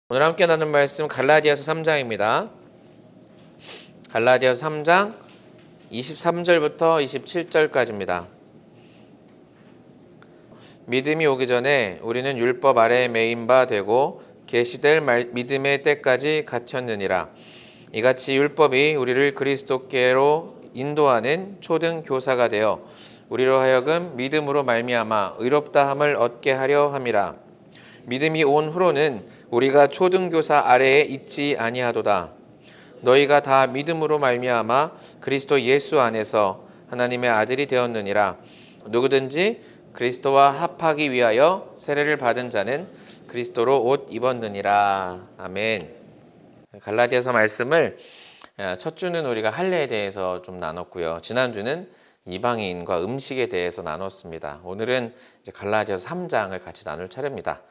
오늘 함께 나눌 말씀 갈라디아서 3장입니다. 갈라디아서 3장 23절부터 27절까지입니다. 믿음이 오기 전에 우리는 율법 아래에 매인 바 되고 계시될 믿음의 때까지 갇혔느니라. 이같이 율법이 우리를 그리스도께로 인도하는 초등 교사가 되어 우리로 하여금 믿음으로 말미암아 의롭다함을 얻게 하려 함이라. 믿음이 온 후로는 우리가 초등교사 아래에 있지 아니하도다. 너희가 다 믿음으로 말미암아 그리스도 예수 안에서 하나님의 아들이 되었느니라. 누구든지 그리스도와 합하기 위하여 세례를 받은 자는 그리스도로 옷 입었느니라. 아멘. 갈라디아서 말씀을 첫 주는 우리가 할례에 대해서 좀 나눴고요. 지난주는 이방인과 음식에 대해서 나눴습니다. 오늘은 이제 갈라디아서 3장을 같이 나눌 차례입니다.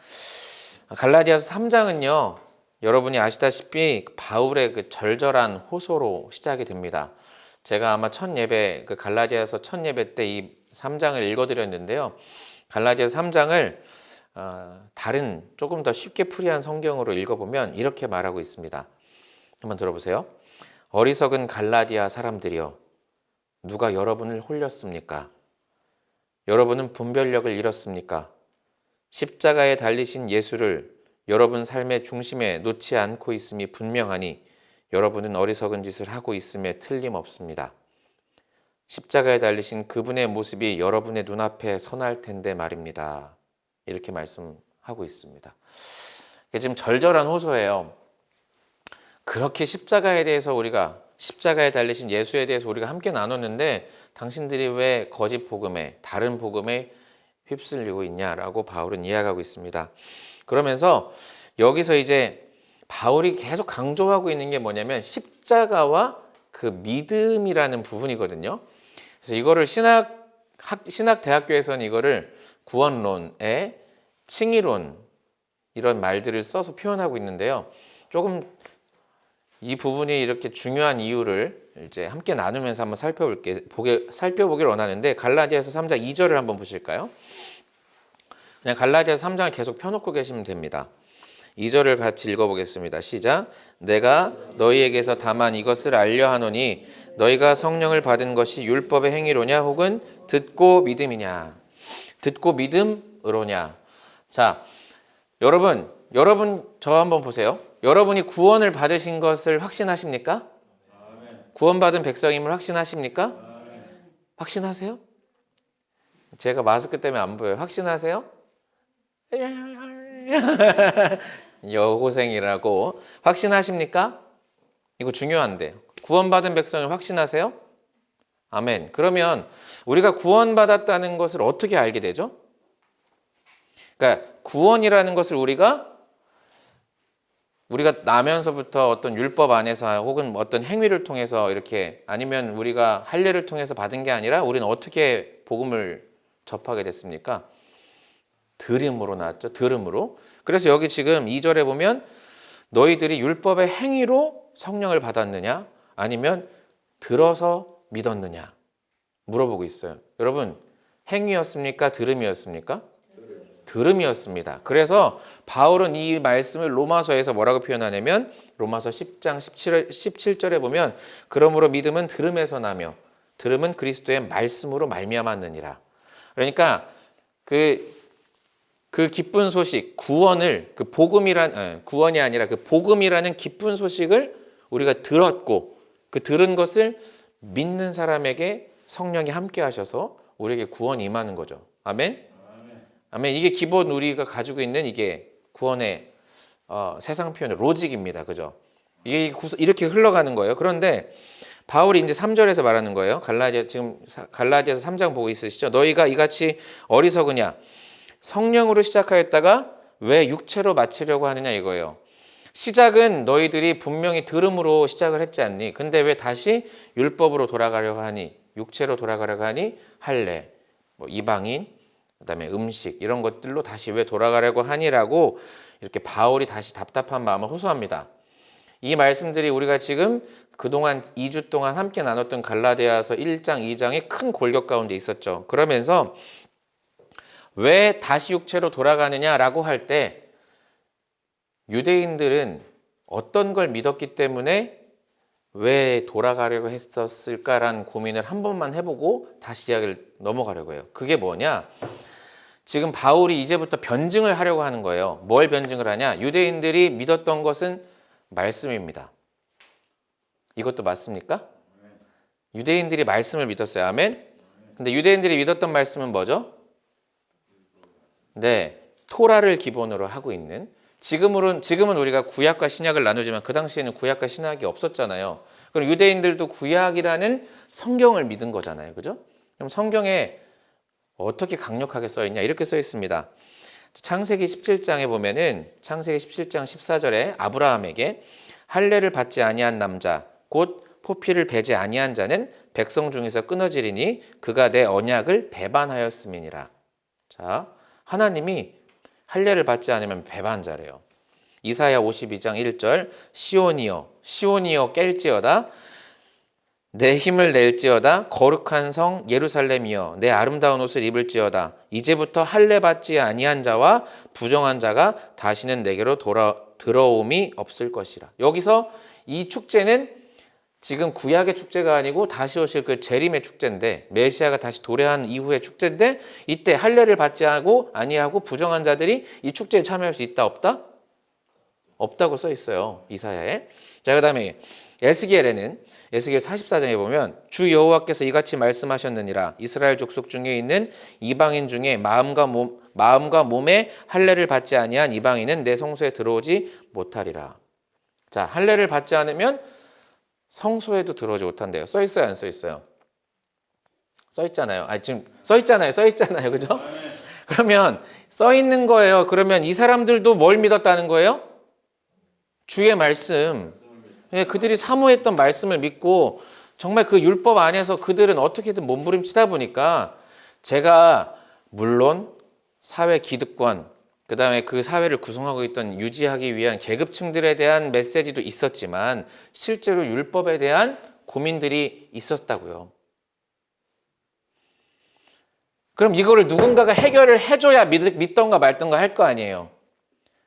갈라디아서 3장은요, 여러분이 아시다시피 바울의 그 절절한 호소로 시작이 됩니다. 제가 아마 첫 예배, 그 갈라디아서 첫 예배 때 이 3장을 읽어드렸는데요. 갈라디아서 3장을 다른 조금 더 쉽게 풀이한 성경으로 읽어보면 이렇게 말하고 있습니다. 한번 들어보세요. 어리석은 갈라디아 사람들이여, 누가 여러분을 홀렸습니까? 여러분은 분별력을 잃었습니까? 십자가에 달리신 예수를 여러분 삶의 중심에 놓지 않고 있음이 분명하니 여러분은 어리석은 짓을 하고 있음에 틀림없습니다. 십자가에 달리신 그분의 모습이 여러분의 눈앞에 선할 텐데 말입니다. 이렇게 말씀하고 있습니다. 지금 절절한 호소예요. 그렇게 십자가에 대해서 십자가에 달리신 예수에 대해서 우리가 함께 나눴는데 당신들이 왜 거짓 복음에, 다른 복음에 휩쓸리고 있냐라고 바울은 이야기하고 있습니다. 그러면서 여기서 이제 바울이 계속 강조하고 있는 게 뭐냐면 십자가와 그 믿음이라는 부분이거든요. 그래서 이거를 신학대학교에서는 이거를 구원론의 칭의론 이런 말들을 써서 표현하고 있는데요. 조금 이 부분이 이렇게 중요한 이유를 이제 함께 나누면서 한번 살펴보길 원하는데 갈라디아서 3장 2절을 한번 보실까요? 그냥 갈라디아서 3장을 계속 펴놓고 계시면 됩니다. 2절을 같이 읽어보겠습니다. 시작. 내가 너희에게서 다만 이것을 알려 하노니 너희가 성령을 받은 것이 율법의 행위로냐 혹은 듣고 믿음이냐. 듣고 믿음으로냐. 자, 여러분 저 한번 보세요. 여러분이 구원을 받으신 것을 확신하십니까? 구원받은 백성임을 확신하십니까? 확신하세요? 제가 마스크 때문에 안 보여요. 확신하세요? 여고생이라고. 확신하십니까? 이거 중요한데. 구원받은 백성을 확신하세요? 아멘. 그러면 우리가 구원받았다는 것을 어떻게 알게 되죠? 그러니까 구원이라는 것을 우리가 나면서부터 어떤 율법 안에서 혹은 어떤 행위를 통해서 이렇게 아니면 우리가 할례를 통해서 받은 게 아니라 우리는 어떻게 복음을 접하게 됐습니까? 들음으로 나왔죠. 들음으로. 그래서 여기 지금 2절에 보면 너희들이 율법의 행위로 성령을 받았느냐 아니면 들어서 믿었느냐 물어보고 있어요. 여러분 행위였습니까? 들음이었습니까? 들음이었습니다. 그래서 바울은 이 말씀을 로마서에서 뭐라고 표현하냐면 로마서 10장 17절에 보면 그러므로 믿음은 들음에서 나며 들음은 그리스도의 말씀으로 말미암았느니라. 그러니까 그 기쁜 소식, 구원이 아니라 그 복음이라는 기쁜 소식을 우리가 들었고 그 들은 것을 믿는 사람에게 성령이 함께 하셔서 우리에게 구원이 임하는 거죠. 아멘. 아멘. 이게 기본 우리가 가지고 있는 이게 구원의 세상 표현의 로직입니다. 그죠? 이게 이렇게 흘러가는 거예요. 그런데 바울이 이제 3절에서 말하는 거예요. 갈라디아서 3장 보고 있으시죠? 너희가 이같이 어리석으냐? 성령으로 시작하였다가 왜 육체로 마치려고 하느냐 이거예요. 시작은 너희들이 분명히 들음으로 시작을 했지 않니? 근데 왜 다시 율법으로 돌아가려고 하니? 육체로 돌아가려고 하니? 할례, 이방인, 그다음에 음식 이런 것들로 다시 왜 돌아가려고 하니라고 이렇게 바울이 다시 답답한 마음을 호소합니다. 이 말씀들이 우리가 지금 그동안 2주 동안 함께 나눴던 갈라디아서 1장, 2장의 큰 골격 가운데 있었죠. 그러면서 왜 다시 육체로 돌아가느냐라고 할 때 유대인들은 어떤 걸 믿었기 때문에 왜 돌아가려고 했었을까라는 고민을 한 번만 해보고 다시 이야기를 넘어가려고 해요. 그게 뭐냐? 지금 바울이 이제부터 변증을 하려고 하는 거예요. 뭘 변증을 하냐? 유대인들이 믿었던 것은 말씀입니다. 이것도 맞습니까? 유대인들이 말씀을 믿었어요. 아멘? 근데 유대인들이 믿었던 말씀은 뭐죠? 네, 토라를 기본으로 하고 있는. 지금은 우리가 구약과 신약을 나누지만 그 당시에는 구약과 신약이 없었잖아요. 그럼 유대인들도 구약이라는 성경을 믿은 거잖아요. 그죠? 그럼 성경에 어떻게 강력하게 써 있냐? 이렇게 써 있습니다. 창세기 17장에 보면은 창세기 17장 14절에 아브라함에게 할례를 받지 아니한 남자 곧 포피를 베지 아니한 자는 백성 중에서 끊어지리니 그가 내 언약을 배반하였음이니라. 자, 하나님이 할례를 받지 않으면 배반자래요. 이사야 52장 1절 시온이여 깰지어다 내 힘을 낼지어다 거룩한 성 예루살렘이여 내 아름다운 옷을 입을지어다 이제부터 할례 받지 아니한 자와 부정한 자가 다시는 내게로 들어옴이 없을 것이라. 여기서 이 축제는 지금 구약의 축제가 아니고 다시 오실 그 재림의 축제인데, 메시아가 다시 도래한 이후의 축제인데, 이때 할례를 받지 아니하고 부정한 자들이 이 축제에 참여할 수 있다 없다? 없다고 써 있어요, 이사야에. 자, 그다음에 에스겔에는 에스겔 44장에 보면 주 여호와께서 이같이 말씀하셨느니라. 이스라엘 족속 중에 있는 이방인 중에 마음과 몸에 할례를 받지 아니한 이방인은 내 성소에 들어오지 못하리라. 자, 할례를 받지 않으면 성소에도 들어오지 못한대요. 써 있어요, 안 써 있어요? 써 있잖아요. 지금 써 있잖아요. 그죠? 그러면 써 있는 거예요. 그러면 이 사람들도 뭘 믿었다는 거예요? 주의 말씀. 그들이 사모했던 말씀을 믿고 정말 그 율법 안에서 그들은 어떻게든 몸부림치다 보니까, 제가 물론 사회 기득권, 그 다음에 그 사회를 구성하고 있던 유지하기 위한 계급층들에 대한 메시지도 있었지만 실제로 율법에 대한 고민들이 있었다고요. 그럼 이거를 누군가가 해결을 해줘야 믿던가 말던가 할 거 아니에요.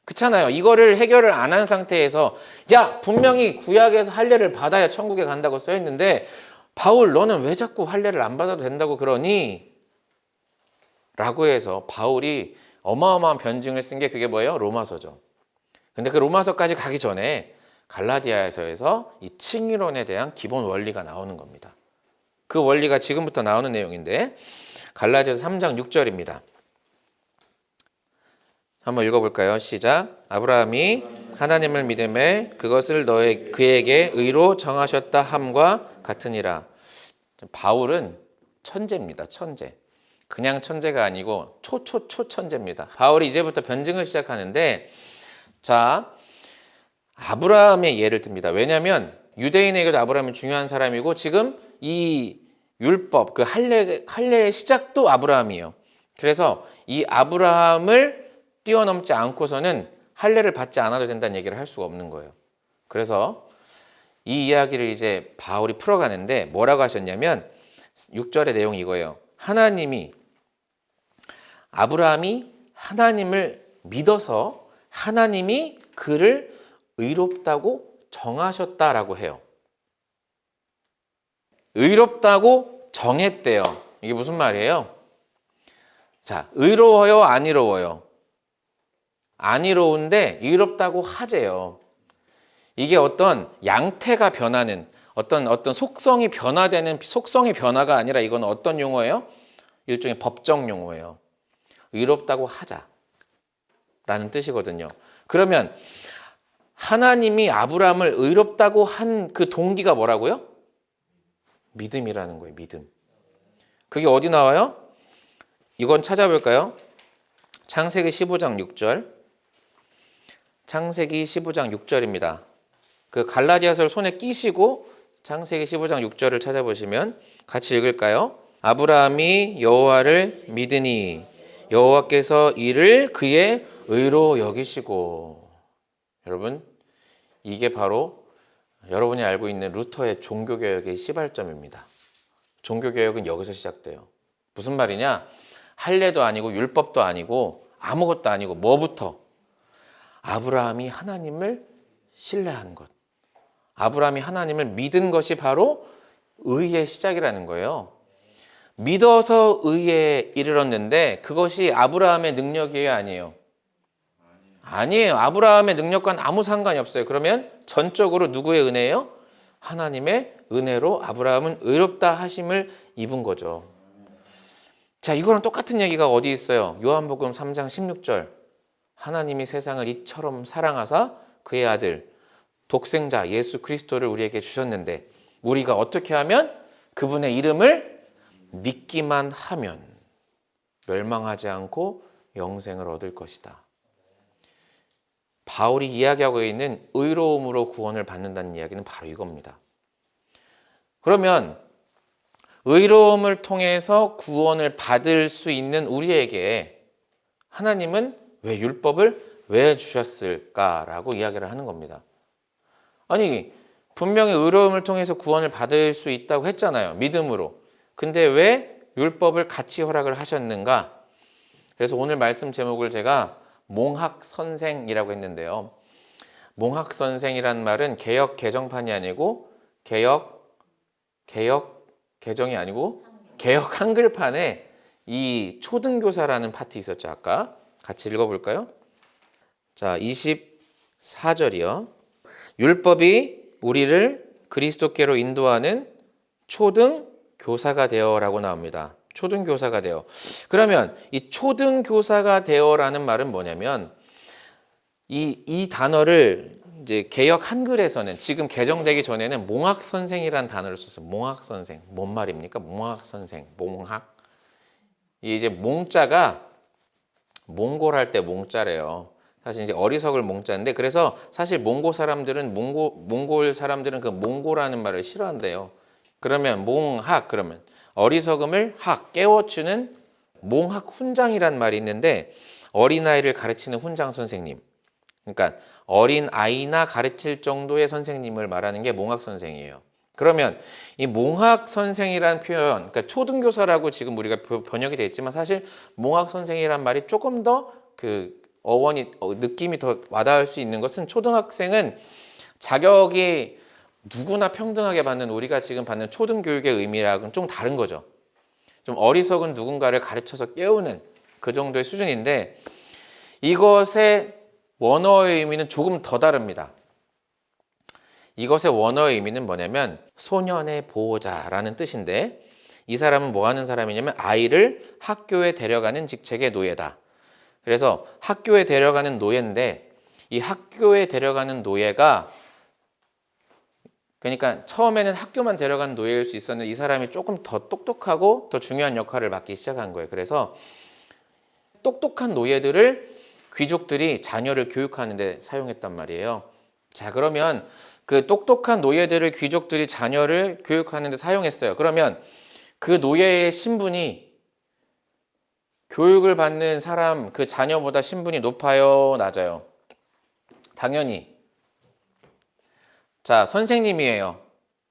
그렇잖아요. 이거를 해결을 안 한 상태에서 야, 분명히 구약에서 할례를 받아야 천국에 간다고 써 있는데 바울 너는 왜 자꾸 할례를 안 받아도 된다고 그러니? 라고 해서 바울이 어마어마한 변증을 쓴 게 그게 뭐예요? 로마서죠. 근데 그 로마서까지 가기 전에 갈라디아서에서 이 칭의론에 대한 기본 원리가 나오는 겁니다. 그 원리가 지금부터 나오는 내용인데 갈라디아서 3장 6절입니다. 한번 읽어볼까요? 시작. 아브라함이 하나님을 믿음에 그것을 그에게 의로 정하셨다 함과 같으니라. 바울은 천재입니다. 천재. 그냥 천재가 아니고 초천재입니다. 바울이 이제부터 변증을 시작하는데, 자, 아브라함의 예를 듭니다. 왜냐하면 유대인에게도 아브라함이 중요한 사람이고 지금 이 율법, 그 할례의 시작도 아브라함이에요. 그래서 이 아브라함을 뛰어넘지 않고서는 할례를 받지 않아도 된다는 얘기를 할 수가 없는 거예요. 그래서 이 이야기를 이제 바울이 풀어가는데 뭐라고 하셨냐면 6절의 내용이 이거예요. 아브라함이 하나님을 믿어서 하나님이 그를 의롭다고 정하셨다라고 해요. 의롭다고 정했대요. 이게 무슨 말이에요? 자, 의로워요, 안 의로워요? 안 의로운데 의롭다고 하재요. 이게 어떤 양태가 변하는, 어떤 속성이 변화되는 속성의 변화가 아니라 이건 어떤 용어예요? 일종의 법정 용어예요. 의롭다고 하자라는 뜻이거든요. 그러면 하나님이 아브라함을 의롭다고 한 그 동기가 뭐라고요? 믿음이라는 거예요. 믿음. 그게 어디 나와요? 이건 찾아볼까요? 창세기 15장 6절. 창세기 15장 6절입니다. 그 갈라디아서를 손에 끼시고 창세기 15장 6절을 찾아보시면 같이 읽을까요? 아브라함이 여호와를 믿으니 여호와께서 이를 그의 의로 여기시고. 여러분, 이게 바로 여러분이 알고 있는 루터의 종교개혁의 시발점입니다. 종교개혁은 여기서 시작돼요. 무슨 말이냐? 할례도 아니고 율법도 아니고 아무것도 아니고 뭐부터? 아브라함이 하나님을 신뢰한 것. 아브라함이 하나님을 믿은 것이 바로 의의 시작이라는 거예요. 믿어서 의에 이르렀는데 그것이 아브라함의 능력이에요, 아니에요? 아니에요. 아브라함의 능력과는 아무 상관이 없어요. 그러면 전적으로 누구의 은혜예요? 하나님의 은혜로 아브라함은 의롭다 하심을 입은 거죠. 자, 이거랑 똑같은 얘기가 어디 있어요? 요한복음 3장 16절. 하나님이 세상을 이처럼 사랑하사 그의 아들 독생자 예수 그리스도를 우리에게 주셨는데 우리가 어떻게 하면 그분의 이름을 믿기만 하면 멸망하지 않고 영생을 얻을 것이다. 바울이 이야기하고 있는 의로움으로 구원을 받는다는 이야기는 바로 이겁니다. 그러면 의로움을 통해서 구원을 받을 수 있는 우리에게 하나님은 왜 율법을 왜 주셨을까라고 이야기를 하는 겁니다. 아니, 분명히 의로움을 통해서 구원을 받을 수 있다고 했잖아요. 믿음으로. 근데 왜 율법을 같이 허락을 하셨는가? 그래서 오늘 말씀 제목을 제가 몽학선생이라고 했는데요. 몽학선생이란 말은 개역 개정판이 아니고 개역 개정이 아니고 개역 한글판에 이 초등교사라는 파트 있었죠. 아까 같이 읽어볼까요? 자, 24절이요. 율법이 우리를 그리스도께로 인도하는 초등교사가 되어라고 나옵니다. 초등교사가 되어. 그러면 이 초등교사가 되어라는 말은 뭐냐면 이 단어를 이제 개역 한글에서는 지금 개정되기 전에는 몽학선생이라는 단어를 썼어요. 몽학선생. 뭔 말입니까? 몽학선생. 몽학. 이제 몽자가 몽골 할 때 몽자래요. 사실 이제 어리석을 몽자인데 그래서 사실 몽골 사람들은 그 몽고라는 말을 싫어한대요. 그러면 몽학 그러면 어리석음을 학 깨워주는 몽학 훈장이란 말이 있는데 어린아이를 가르치는 훈장 선생님. 그러니까 어린아이나 가르칠 정도의 선생님을 말하는 게 몽학 선생이에요. 그러면 이 몽학 선생이라는 표현, 그러니까 초등교사라고 지금 우리가 번역이 돼 있지만 사실 몽학 선생이란 말이 조금 더 그 어원이 느낌이 더 와닿을 수 있는 것은 초등학생은 자격이 누구나 평등하게 받는 우리가 지금 받는 초등교육의 의미랑은 좀 다른 거죠. 좀 어리석은 누군가를 가르쳐서 깨우는 그 정도의 수준인데 이것의 원어의 의미는 조금 더 다릅니다. 이것의 원어의 의미는 뭐냐면 소년의 보호자라는 뜻인데 이 사람은 뭐 하는 사람이냐면 아이를 학교에 데려가는 직책의 노예다. 그래서 학교에 데려가는 노예인데 이 학교에 데려가는 노예가 그러니까 처음에는 학교만 데려가는 노예일 수 있었는데 이 사람이 조금 더 똑똑하고 더 중요한 역할을 맡기 시작한 거예요. 그래서 똑똑한 노예들을 귀족들이 자녀를 교육하는 데 사용했단 말이에요. 자, 그러면 그 똑똑한 노예들을 귀족들이 자녀를 교육하는 데 사용했어요. 그러면 그 노예의 신분이 교육을 받는 사람 그 자녀보다 신분이 높아요, 낮아요? 당연히. 자, 선생님이에요.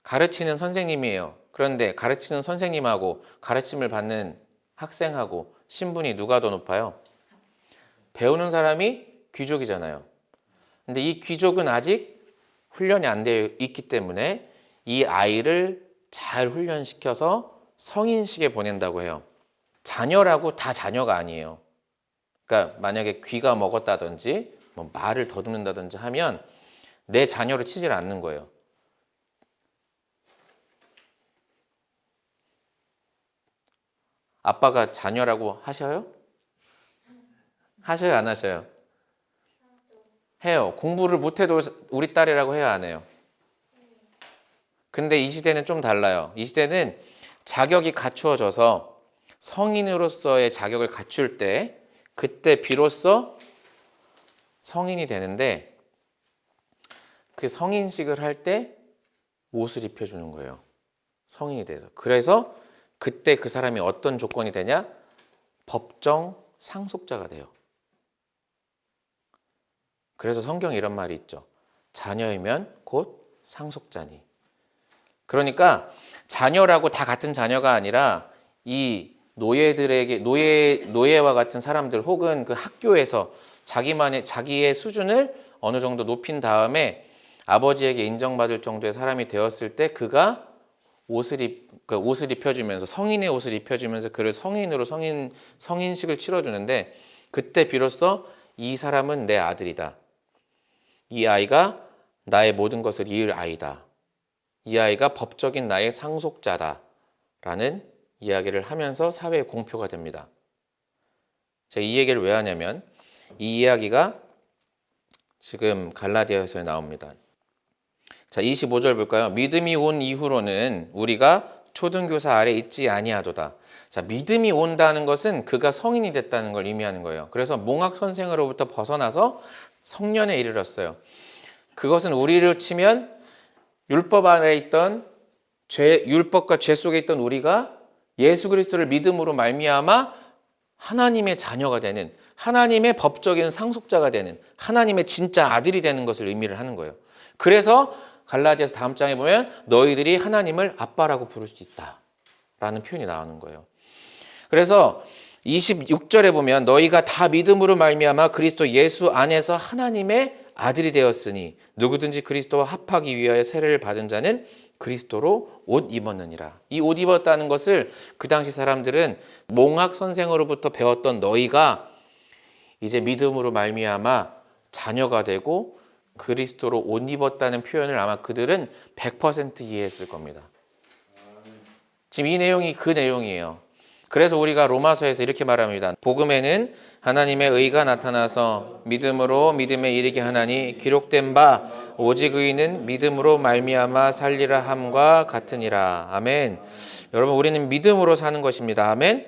가르치는 선생님이에요. 그런데 가르치는 선생님하고 가르침을 받는 학생하고 신분이 누가 더 높아요? 배우는 사람이 귀족이잖아요. 근데 이 귀족은 아직 훈련이 안 되어 있기 때문에 이 아이를 잘 훈련시켜서 성인식에 보낸다고 해요. 자녀라고 다 자녀가 아니에요. 그러니까 만약에 귀가 먹었다든지 뭐 말을 더듬는다든지 하면 내 자녀를 치질 않는 거예요. 아빠가 자녀라고 하셔요? 하셔요, 안 하셔요? 해요. 공부를 못해도 우리 딸이라고 해요, 안 해요? 근데 이 시대는 좀 달라요. 이 시대는 자격이 갖추어져서 성인으로서의 자격을 갖출 때 그때 비로소 성인이 되는데 그 성인식을 할 때 옷을 입혀주는 거예요. 성인이 돼서. 그래서 그때 그 사람이 어떤 조건이 되냐? 법정 상속자가 돼요. 그래서 성경에 이런 말이 있죠. 자녀이면 곧 상속자니. 그러니까 자녀라고 다 같은 자녀가 아니라 이 노예들에게 노예와 같은 사람들 혹은 그 학교에서 자기의 수준을 어느 정도 높인 다음에 아버지에게 인정받을 정도의 사람이 되었을 때 그가 옷을 입혀주면서 성인의 옷을 입혀주면서 그를 성인으로 성인식을 치러주는데 그때 비로소 이 사람은 내 아들이다. 이 아이가 나의 모든 것을 이을 아이다. 이 아이가 법적인 나의 상속자다. 라는 이야기를 하면서 사회에 공표가 됩니다. 제가 이 얘기를 왜 하냐면 이 이야기가 지금 갈라디아서에 나옵니다. 자, 25절 볼까요? 믿음이 온 이후로는 우리가 초등교사 아래 있지 아니하도다. 자, 믿음이 온다는 것은 그가 성인이 됐다는 걸 의미하는 거예요. 그래서 몽학 선생으로부터 벗어나서 성년에 이르렀어요. 그것은 우리로 치면 율법 아래 있던 율법과 죄 속에 있던 우리가 예수 그리스도를 믿음으로 말미암아 하나님의 자녀가 되는, 하나님의 법적인 상속자가 되는, 하나님의 진짜 아들이 되는 것을 의미를 하는 거예요. 그래서 갈라디아서 다음 장에 보면 너희들이 하나님을 아빠라고 부를 수 있다 라는 표현이 나오는 거예요. 그래서 26절에 보면 너희가 다 믿음으로 말미암아 그리스도 예수 안에서 하나님의 아들이 되었으니 누구든지 그리스도와 합하기 위하여 세례를 받은 자는 그리스도로 옷 입었느니라. 이 옷 입었다는 것을 그 당시 사람들은 몽학 선생으로부터 배웠던 너희가 이제 믿음으로 말미암아 자녀가 되고 그리스도로 옷 입었다는 표현을 아마 그들은 100% 이해했을 겁니다. 지금 이 내용이 그 내용이에요. 그래서 우리가 로마서에서 이렇게 말합니다. 복음에는 하나님의 의가 나타나서 믿음으로 믿음에 이르게 하나니 기록된 바 오직 의인은 믿음으로 말미암아 살리라 함과 같으니라. 아멘. 여러분 우리는 믿음으로 사는 것입니다. 아멘.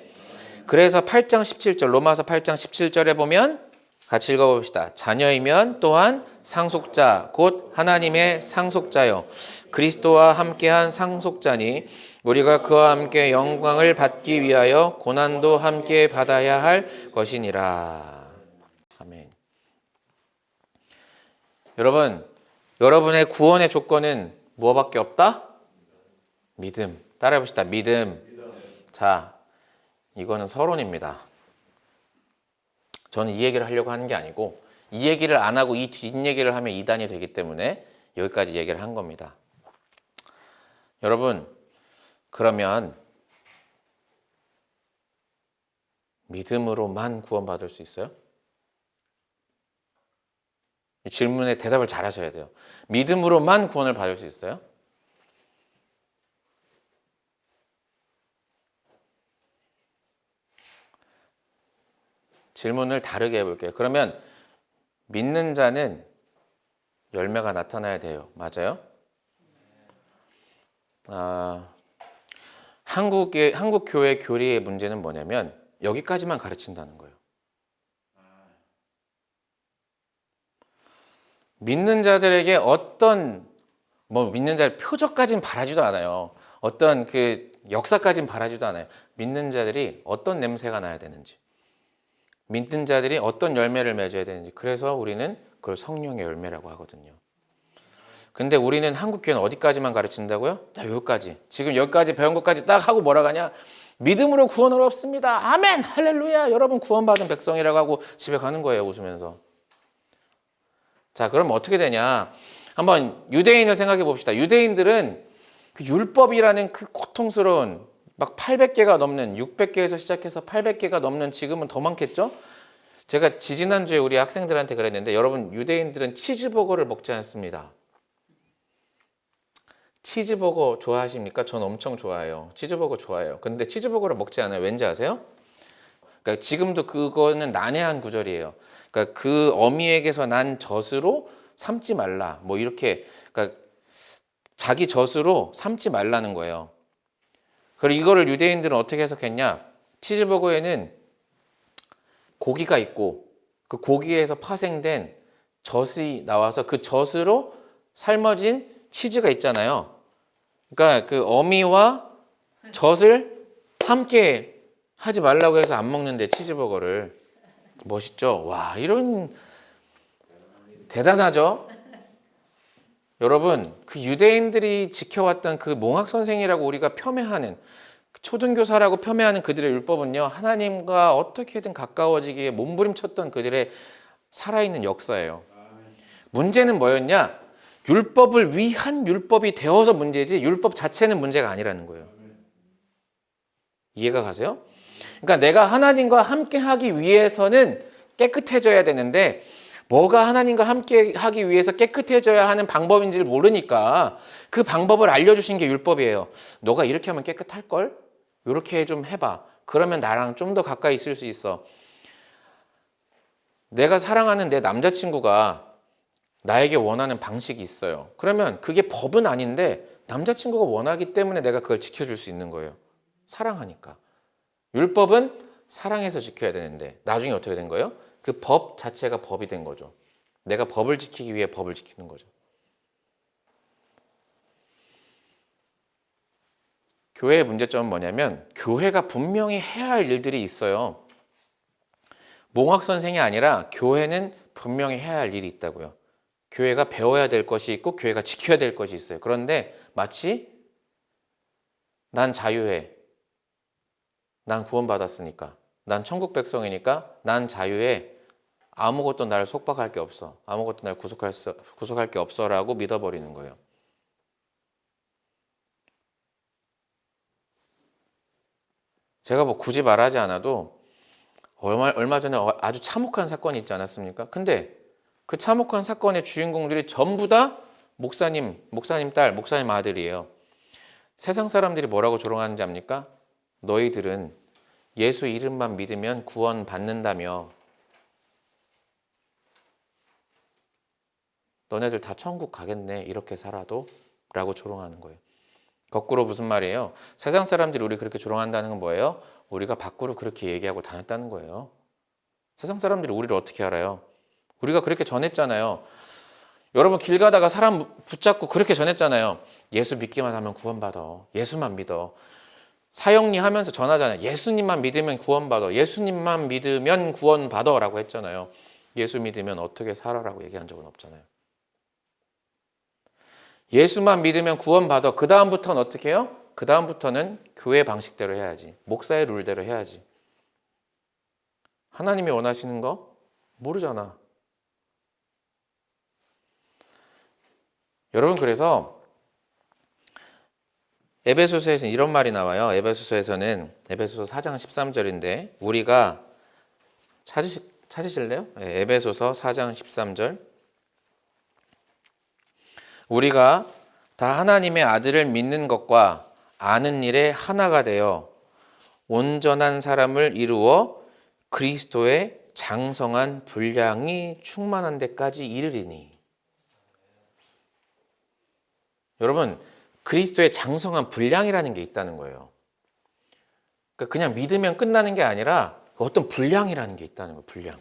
그래서 8장 17절 로마서 8장 17절에 보면 같이 읽어봅시다. 자녀이면 또한 상속자 곧 하나님의 상속자요 그리스도와 함께한 상속자니 우리가 그와 함께 영광을 받기 위하여 고난도 함께 받아야 할 것이니라. 아멘. 여러분, 여러분의 구원의 조건은 무엇밖에 없다? 믿음. 따라해봅시다. 믿음. 자, 이거는 서론입니다. 저는 이 얘기를 하려고 하는 게 아니고 이 얘기를 안 하고 이 뒷얘기를 하면 이단이 되기 때문에 여기까지 얘기를 한 겁니다. 여러분, 그러면 믿음으로만 구원받을 수 있어요? 이 질문에 대답을 잘 하셔야 돼요. 믿음으로만 구원을 받을 수 있어요? 질문을 다르게 해볼게요. 그러면 믿는 자는 열매가 나타나야 돼요. 맞아요? 한국 교회 교리의 문제는 뭐냐면 여기까지만 가르친다는 거예요. 믿는 자들에게 믿는 자들 표적까지는 바라지도 않아요. 어떤 그 역사까지는 바라지도 않아요. 믿는 자들이 어떤 냄새가 나야 되는지, 믿는 자들이 어떤 열매를 맺어야 되는지. 그래서 우리는 그걸 성령의 열매라고 하거든요. 근데 우리는 한국교회는 어디까지만 가르친다고요? 딱 여기까지. 지금 여기까지 배운 것까지 딱 하고 뭐라 하냐? 믿음으로 구원을 얻습니다. 아멘! 할렐루야! 여러분 구원받은 백성이라고 하고 집에 가는 거예요. 웃으면서. 자, 그럼 어떻게 되냐? 한번 유대인을 생각해 봅시다. 유대인들은 그 율법이라는 그 고통스러운 막 800개가 넘는 600개에서 시작해서 800개가 넘는 지금은 더 많겠죠? 제가 지지난주에 우리 학생들한테 그랬는데 여러분 유대인들은 치즈버거를 먹지 않습니다. 치즈버거 좋아하십니까? 전 엄청 좋아해요. 치즈버거 좋아해요. 근데 치즈버거를 먹지 않아요. 왠지 아세요? 그러니까 지금도 그거는 난해한 구절이에요. 그러니까 그 어미에게서 난 젖으로 삼지 말라. 뭐 이렇게 그러니까 자기 젖으로 삼지 말라는 거예요. 그리고 이거를 유대인들은 어떻게 해석했냐? 치즈버거에는 고기가 있고 그 고기에서 파생된 젖이 나와서 그 젖으로 삶아진 치즈가 있잖아요. 그러니까 그 어미와 젖을 함께 하지 말라고 해서 안 먹는데 치즈버거를. 멋있죠? 와, 이런 대단하죠? 여러분, 그 유대인들이 지켜왔던 그 몽학 선생이라고 우리가 폄훼하는 초등교사라고 폄훼하는 그들의 율법은요, 하나님과 어떻게든 가까워지기에 몸부림쳤던 그들의 살아있는 역사예요. 문제는 뭐였냐? 율법을 위한 율법이 되어서 문제지 율법 자체는 문제가 아니라는 거예요. 이해가 가세요? 그러니까 내가 하나님과 함께 하기 위해서는 깨끗해져야 되는데 뭐가 하나님과 함께 하기 위해서 깨끗해져야 하는 방법인지를 모르니까 그 방법을 알려주신 게 율법이에요. 너가 이렇게 하면 깨끗할걸? 이렇게 좀 해봐. 그러면 나랑 좀 더 가까이 있을 수 있어. 내가 사랑하는 내 남자친구가 나에게 원하는 방식이 있어요. 그러면 그게 법은 아닌데 남자친구가 원하기 때문에 내가 그걸 지켜줄 수 있는 거예요. 사랑하니까. 율법은 사랑해서 지켜야 되는데 나중에 어떻게 된 거예요? 그 법 자체가 법이 된 거죠. 내가 법을 지키기 위해 법을 지키는 거죠. 교회의 문제점은 뭐냐면 교회가 분명히 해야 할 일들이 있어요. 몽학 선생이 아니라 교회는 분명히 해야 할 일이 있다고요. 교회가 배워야 될 것이 있고 교회가 지켜야 될 것이 있어요. 그런데 마치 난 자유해. 난 구원받았으니까. 난 천국 백성이니까 난 자유해. 아무것도 나를 속박할 게 없어. 아무것도 나를 구속할 게 없어라고 믿어버리는 거예요. 제가 뭐 굳이 말하지 않아도 얼마 전에 아주 참혹한 사건이 있지 않았습니까? 근데 그 참혹한 사건의 주인공들이 전부 다 목사님 딸, 목사님 아들이에요. 세상 사람들이 뭐라고 조롱하는지 압니까? 너희들은 예수 이름만 믿으면 구원 받는다며. 너네들 다 천국 가겠네, 이렇게 살아도? 라고 조롱하는 거예요. 거꾸로 무슨 말이에요? 세상 사람들이 우리 그렇게 조롱한다는 건 뭐예요? 우리가 밖으로 그렇게 얘기하고 다녔다는 거예요. 세상 사람들이 우리를 어떻게 알아요? 우리가 그렇게 전했잖아요. 여러분 길 가다가 사람 붙잡고 그렇게 전했잖아요. 예수 믿기만 하면 구원받아. 예수만 믿어. 사형리 하면서 전하잖아요. 예수님만 믿으면 구원받아. 예수님만 믿으면 구원받아 라고 했잖아요. 예수 믿으면 어떻게 살아라고 얘기한 적은 없잖아요. 예수만 믿으면 구원받아. 그 다음부터는 어떻게 해요? 그 다음부터는 교회 방식대로 해야지. 목사의 룰대로 해야지. 하나님이 원하시는 거 모르잖아. 여러분 그래서 에베소서에서는 이런 말이 나와요. 에베소서에서는 에베소서 4장 13절인데 우리가 찾으실래요? 네, 에베소서 4장 13절. 우리가 다 하나님의 아들을 믿는 것과 아는 일에 하나가 되어 온전한 사람을 이루어 그리스도의 장성한 분량이 충만한 데까지 이르리니. 여러분 그리스도의 장성한 분량이라는 게 있다는 거예요. 그러니까 그냥 믿으면 끝나는 게 아니라 어떤 분량이라는 게 있다는 거예요. 분량.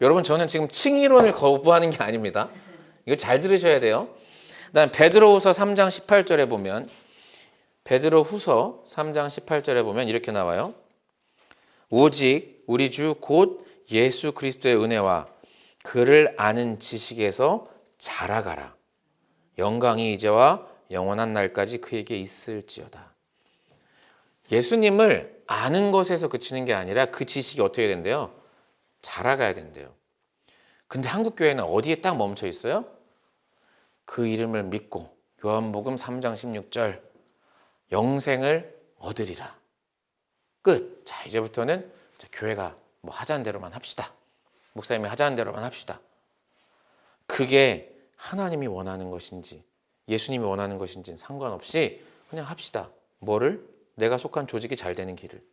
여러분 저는 지금 칭의론을 거부하는 게 아닙니다. 이걸 잘 들으셔야 돼요. 그다음 베드로후서 3장 18절에 보면 베드로후서 3장 18절에 보면 이렇게 나와요. 오직 우리 주 곧 예수 그리스도의 은혜와 그를 아는 지식에서 자라가라. 영광이 이제와 영원한 날까지 그에게 있을지어다. 예수님을 아는 것에서 그치는 게 아니라 그 지식이 어떻게 된대요? 자라가야 된대요. 근데 한국 교회는 어디에 딱 멈춰 있어요? 그 이름을 믿고 요한복음 3장 16절 영생을 얻으리라. 끝. 자 이제부터는 교회가 뭐 하자는 대로만 합시다. 목사님이 하자는 대로만 합시다. 그게 하나님이 원하는 것인지 예수님이 원하는 것인지는 상관없이 그냥 합시다. 뭐를? 내가 속한 조직이 잘 되는 길을.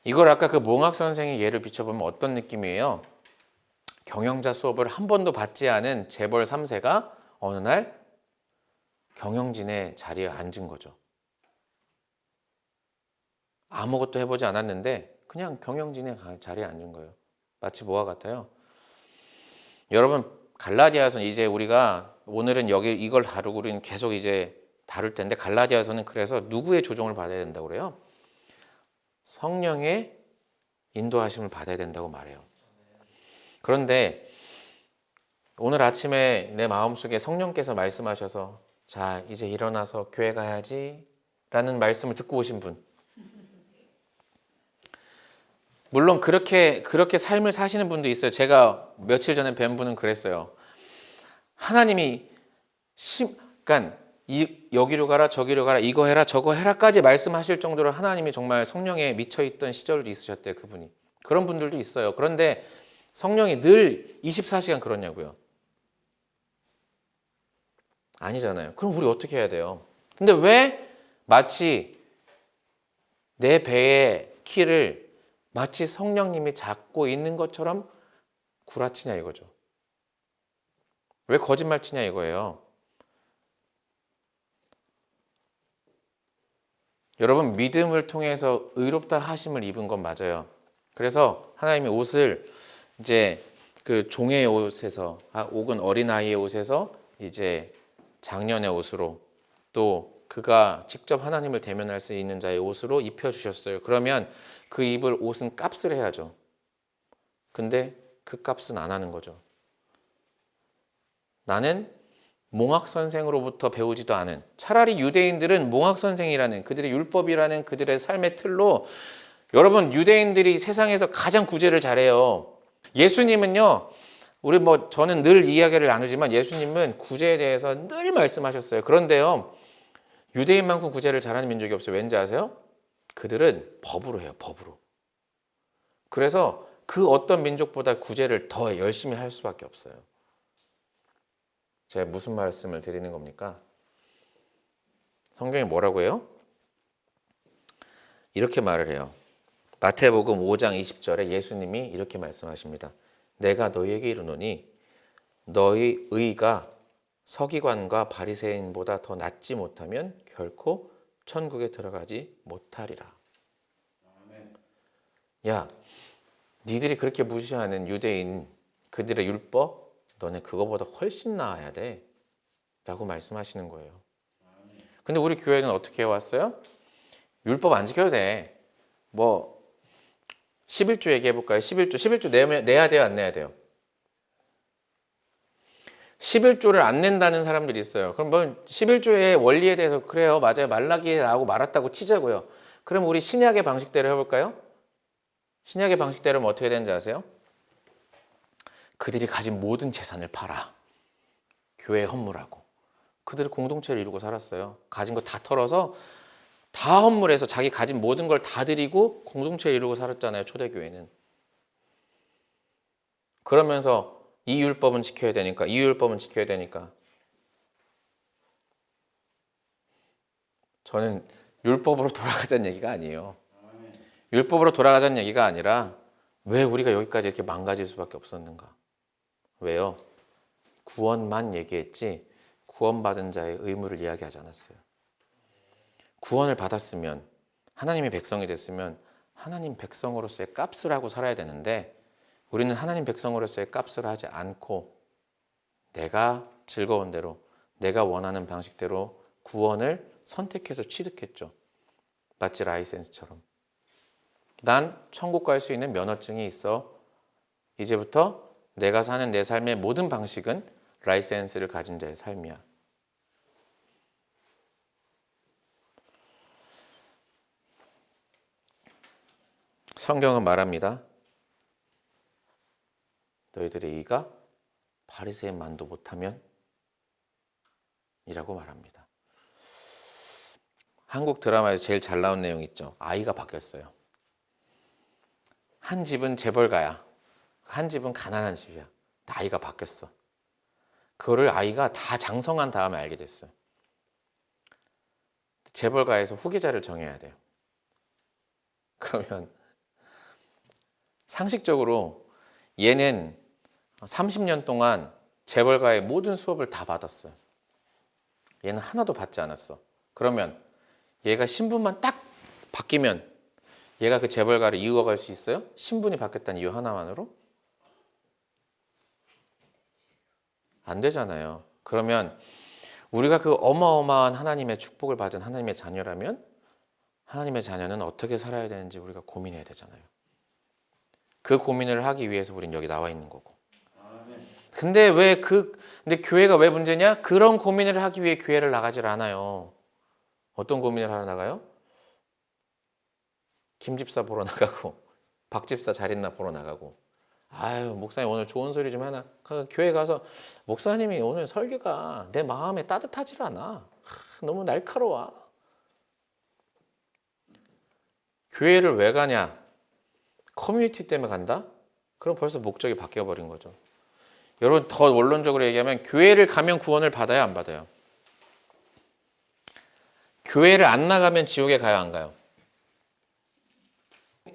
이걸 아까 그 몽학 선생의 예를 비춰보면 어떤 느낌이에요? 경영자 수업을 한 번도 받지 않은 재벌 3세가 어느 날 경영진의 자리에 앉은 거죠. 아무것도 해보지 않았는데 그냥 경영진의 자리에 앉은 거예요. 마치 뭐와 같아요? 여러분 갈라디아서는 이제 우리가 오늘은 여기 이걸 다루고 우리는 계속 이제 다룰 텐데 갈라디아서는 그래서 누구의 조종을 받아야 된다고 그래요? 성령의 인도하심을 받아야 된다고 말해요. 그런데 오늘 아침에 내 마음속에 성령께서 말씀하셔서 자 이제 일어나서 교회 가야지 라는 말씀을 듣고 오신 분 물론 그렇게 삶을 사시는 분도 있어요. 제가 며칠 전에 뵌 분은 그랬어요. 하나님이 그러니까 여기로 가라 저기로 가라 이거 해라 저거 해라까지 말씀하실 정도로 하나님이 정말 성령에 미쳐있던 시절이 있으셨대요. 그분이. 그런 분들도 있어요. 그런데 성령이 늘 24시간 그러냐고요. 아니잖아요. 그럼 우리 어떻게 해야 돼요? 근데 왜 마치 내 배의 키를 마치 성령님이 잡고 있는 것처럼 구라치냐 이거죠. 왜 거짓말 치냐 이거예요. 여러분 믿음을 통해서 의롭다 하심을 입은 건 맞아요. 그래서 하나님이 옷을 이제 그 종의 옷에서 혹은 어린아이의 옷에서 이제 장년의 옷으로 또 그가 직접 하나님을 대면할 수 있는 자의 옷으로 입혀주셨어요. 그러면 그 입을 옷은 값을 해야죠. 근데 그 값은 안 하는 거죠. 나는 몽학 선생으로부터 배우지도 않은, 차라리 유대인들은 몽학 선생이라는 그들의 율법이라는 그들의 삶의 틀로, 여러분 유대인들이 세상에서 가장 구제를 잘해요. 예수님은요, 저는 늘 이야기를 나누지만 예수님은 구제에 대해서 늘 말씀하셨어요. 그런데요, 유대인만큼 구제를 잘하는 민족이 없어요. 왠지 아세요? 그들은 법으로 해요. 법으로. 그래서 그 어떤 민족보다 구제를 더 열심히 할 수밖에 없어요. 제가 무슨 말씀을 드리는 겁니까? 성경이 뭐라고 해요? 이렇게 말을 해요. 마태복음 5장 20절에 예수님이 이렇게 말씀하십니다. 내가 너희에게 이르노니 너희 의가 서기관과 바리새인보다 더 낫지 못하면 결코 천국에 들어가지 못하리라. 야, 니들이 그렇게 무시하는 유대인 그들의 율법, 너네 그거보다 훨씬 나아야 돼 라고 말씀하시는 거예요. 근데 우리 교회는 어떻게 해왔어요? 율법 안 지켜도 돼. 11조 얘기해 볼까요? 11조 내야 돼요, 안 내야 돼요? 11조를 안 낸다는 사람들이 있어요. 그럼 11조의 원리에 대해서 그래요. 맞아요. 말라기에 나오고 말았다고 치자고요. 그럼 우리 신약의 방식대로 해볼까요? 신약의 방식대로는 어떻게 되는지 아세요? 그들이 가진 모든 재산을 팔아. 교회에 헌물하고. 그들이 공동체를 이루고 살았어요. 가진 거 다 털어서 다 헌물해서 자기 가진 모든 걸 다 드리고 공동체를 이루고 살았잖아요. 초대교회는. 그러면서 이 율법은 지켜야 되니까, 이 율법은 지켜야 되니까. 저는 율법으로 돌아가자는 얘기가 아니에요. 율법으로 돌아가자는 얘기가 아니라 왜 우리가 여기까지 이렇게 망가질 수밖에 없었는가? 왜요? 구원만 얘기했지 구원받은 자의 의무를 이야기하지 않았어요. 구원을 받았으면, 하나님의 백성이 됐으면 하나님 백성으로서의 값을 하고 살아야 되는데 우리는 하나님 백성으로서의 값을 하지 않고 내가 즐거운 대로, 내가 원하는 방식대로 구원을 선택해서 취득했죠. 마치 라이센스처럼. 난 천국 갈 수 있는 면허증이 있어. 이제부터 내가 사는 내 삶의 모든 방식은 라이센스를 가진 자의 삶이야. 성경은 말합니다. 너희들의 의가 바리새인만도 못하면 이라고 말합니다. 한국 드라마에서 제일 잘 나온 내용 있죠. 아이가 바뀌었어요. 한 집은 재벌가야. 한 집은 가난한 집이야. 아이가 바뀌었어. 그거를 아이가 다 장성한 다음에 알게 됐어요. 재벌가에서 후계자를 정해야 돼요. 그러면 상식적으로 얘는 30년 동안 재벌가의 모든 수업을 다 받았어요. 얘는 하나도 받지 않았어. 그러면 얘가 신분만 딱 바뀌면 얘가 그 재벌가를 이어갈 수 있어요? 신분이 바뀌었다는 이유 하나만으로? 안 되잖아요. 그러면 우리가 그 어마어마한 하나님의 축복을 받은 하나님의 자녀라면 하나님의 자녀는 어떻게 살아야 되는지 우리가 고민해야 되잖아요. 그 고민을 하기 위해서 우린 여기 나와 있는 거고. 근데 근데 교회가 왜 문제냐? 그런 고민을 하기 위해 교회를 나가질 않아요. 어떤 고민을 하러 나가요? 김집사 보러 나가고 박 집사 잘 있나 보러 나가고, 아유 목사님 오늘 좋은 소리 좀 하나. 교회 가서 목사님이 오늘 설교가 내 마음에 따뜻하질 않아. 너무 날카로워. 교회를 왜 가냐? 커뮤니티 때문에 간다? 그럼 벌써 목적이 바뀌어버린 거죠. 여러분, 더 원론적으로 얘기하면 교회를 가면 구원을 받아요, 안 받아요? 교회를 안 나가면 지옥에 가요, 안 가요?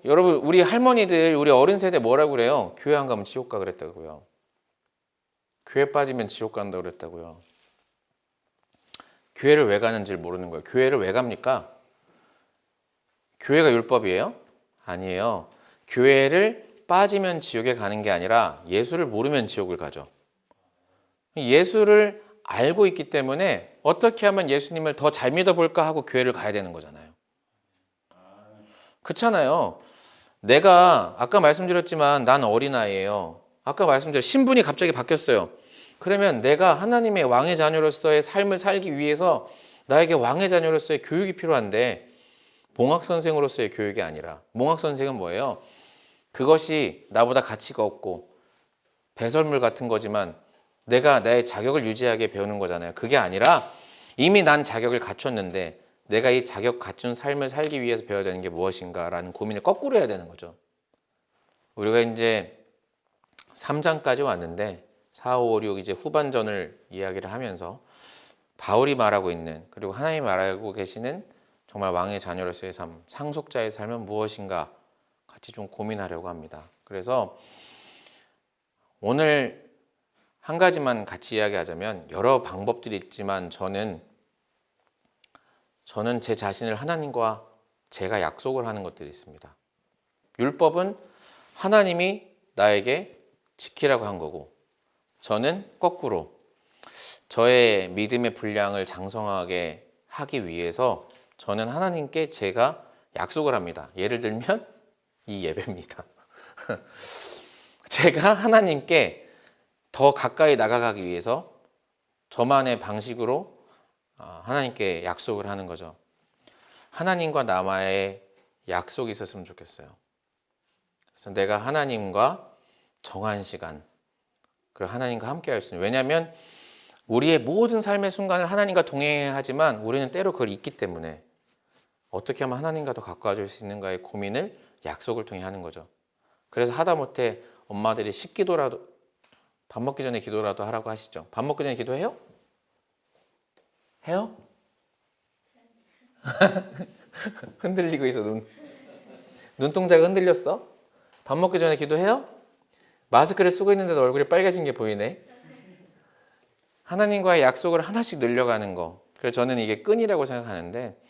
여러분, 우리 할머니들, 우리 어른 세대 뭐라고 그래요? 교회 안 가면 지옥 가 그랬다고요. 교회 빠지면 지옥 간다고 그랬다고요. 교회를 왜 가는지 모르는 거예요. 교회를 왜 갑니까? 교회가 율법이에요? 아니에요. 교회를 빠지면 지옥에 가는 게 아니라 예수를 모르면 지옥을 가죠. 예수를 알고 있기 때문에 어떻게 하면 예수님을 더 잘 믿어볼까 하고 교회를 가야 되는 거잖아요. 그렇잖아요. 내가 아까 말씀드렸지만 난 어린아이예요. 아까 말씀드린 신분이 갑자기 바뀌었어요. 그러면 내가 하나님의 왕의 자녀로서의 삶을 살기 위해서 나에게 왕의 자녀로서의 교육이 필요한데, 몽학선생으로서의 교육이 아니라, 몽학선생은 뭐예요? 그것이 나보다 가치가 없고 배설물 같은 거지만 내가 나의 자격을 유지하게 배우는 거잖아요. 그게 아니라 이미 난 자격을 갖췄는데 내가 이 자격 갖춘 삶을 살기 위해서 배워야 되는 게 무엇인가라는 고민을 거꾸로 해야 되는 거죠. 우리가 이제 3장까지 왔는데 4, 5, 6 이제 후반전을 이야기를 하면서 바울이 말하고 있는, 그리고 하나님이 말하고 계시는 정말 왕의 자녀로서의 삶, 상속자의 삶은 무엇인가 같이 좀 고민하려고 합니다. 그래서 오늘 한 가지만 같이 이야기하자면, 여러 방법들이 있지만 저는 제 자신을 하나님과 제가 약속을 하는 것들이 있습니다. 율법은 하나님이 나에게 지키라고 한 거고, 저는 거꾸로 저의 믿음의 분량을 장성하게 하기 위해서 저는 하나님께 제가 약속을 합니다. 예를 들면 이 예배입니다. 제가 하나님께 더 가까이 나아가기 위해서 저만의 방식으로 하나님께 약속을 하는 거죠. 하나님과 나와의 약속이 있었으면 좋겠어요. 그래서 내가 하나님과 정한 시간, 그리고 하나님과 함께 할 수 있는, 왜냐하면 우리의 모든 삶의 순간을 하나님과 동행해야 하지만 우리는 때로 그걸 잊기 때문에 어떻게 하면 하나님과 더 가까워질 수 있는가의 고민을 약속을 통해 하는 거죠. 그래서 하다못해 엄마들이 식기도라도, 밥 먹기 전에 기도라도 하라고 하시죠. 밥 먹기 전에 기도해요? 해요? 흔들리고 있어. 눈동자가 흔들렸어? 밥 먹기 전에 기도해요? 마스크를 쓰고 있는데도 얼굴이 빨개진 게 보이네. 하나님과의 약속을 하나씩 늘려가는 거. 그래서 저는 이게 끈이라고 생각하는데,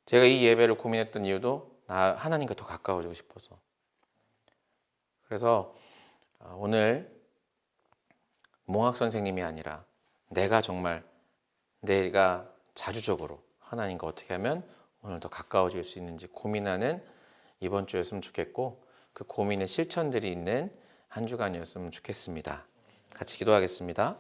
제가 이 예배를 고민했던 이유도 하나님과 더 가까워지고 싶어서. 그래서 오늘 몽학 선생님이 아니라 내가 정말 내가 자주적으로 하나님과 어떻게 하면 오늘 더 가까워질 수 있는지 고민하는 이번 주였으면 좋겠고, 그 고민의 실천들이 있는 한 주간이었으면 좋겠습니다. 같이 기도하겠습니다.